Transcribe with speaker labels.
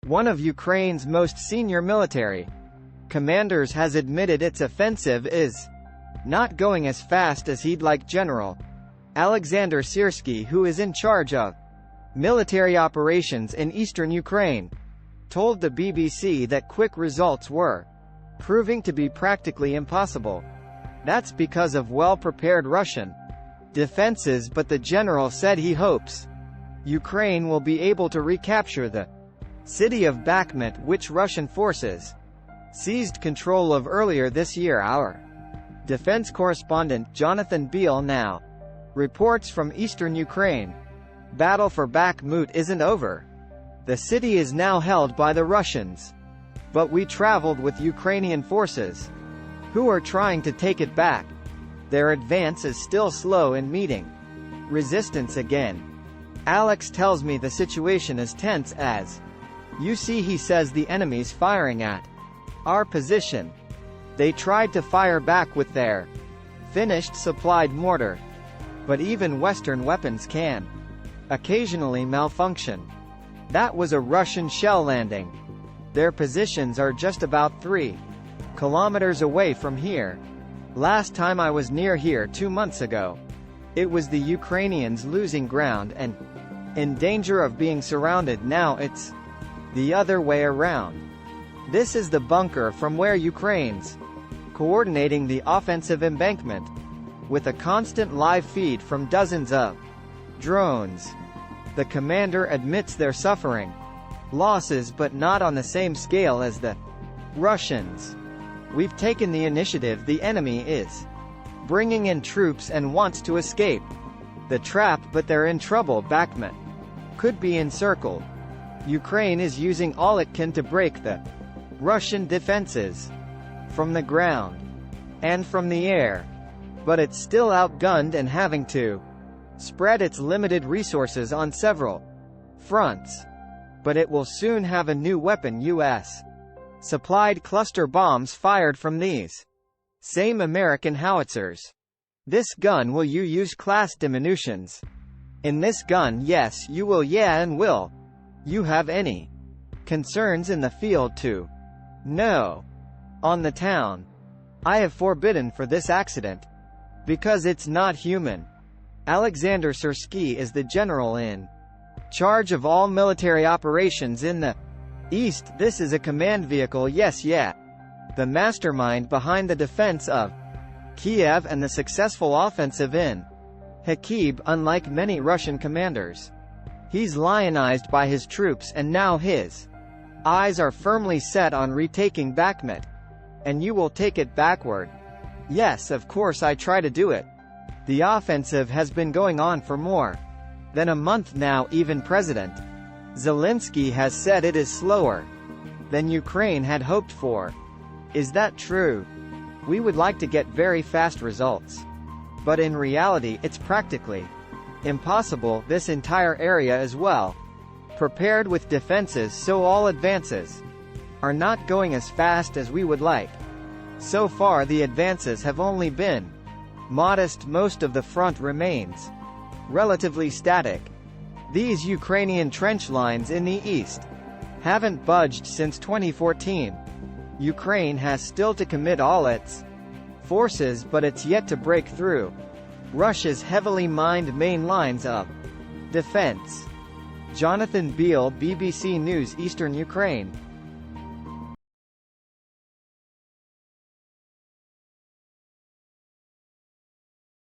Speaker 1: One of Ukraine's most senior military commanders has admitted its offensive is not going as fast as he'd like. General Alexander Searski, who is in charge of military operations in eastern Ukraine, told the BBC that quick results were proving to be practically impossible. That's because of well-prepared Russian defenses, but the general said he hopes Ukraine will be able to recapture the city of Bakmut, which Russian forces seized control of earlier this year. Our defense correspondent Jonathan Beale now reports from eastern Ukraine. Battle for Bakmut isn't over. The city is now held by the Russians. But we traveled with Ukrainian forces, who are trying to take it back. Their advance is still slow in meeting resistance again. Alex tells me the situation is tense as you see. He says the enemy's firing at our position. They tried to fire back with their finished supplied mortar. But even Western weapons can occasionally malfunction. That was a Russian shell landing. Their positions are just about 3 kilometers away from here. Last time I was near here 2 months ago, it was the Ukrainians losing ground and in danger of being surrounded. Now it's the other way around. This is the bunker from where Ukraine's coordinating the offensive embankment, with a constant live feed from dozens of drones. The commander admits they're suffering losses, but not on the same scale as the Russians. We've taken the initiative. The enemy is bringing in troops and wants to escape the trap, but they're in trouble. Bakmut could be encircled. Ukraine is using all it can to break the Russian defenses from the ground and from the air, but it's still outgunned and having to spread its limited resources on several fronts. But it will soon have a new weapon: U.S. supplied cluster bombs fired from these same American howitzers. This gun will you use class diminutions. In this gun, yes you will. Yeah, and will you have any concerns in the field too? No. On the town, I have forbidden for this accident, because it's not human. Alexander Searski is the general in charge of all military operations in the East. This is a command vehicle. Yes, yeah. The mastermind behind the defense of Kiev and the successful offensive in Kharkiv. Unlike many Russian commanders, he's lionized by his troops, and now his eyes are firmly set on retaking Bakmut. And you will take it backward? Yes, of course I try to do it. The offensive has been going on for more than a month now. Even President Zelensky has said it is slower than Ukraine had hoped for. Is that true? We would like to get very fast results, but in reality it's practically impossible. This entire area is well prepared with defenses, so all advances are not going as fast as we would like. So far the advances have only been modest. Most of the front remains relatively static. These Ukrainian trench lines in the east haven't budged since 2014. Ukraine has still to commit all its forces, but it's yet to break through Russia's heavily mined main lines of defense. Jonathan Beale, BBC News, Eastern Ukraine.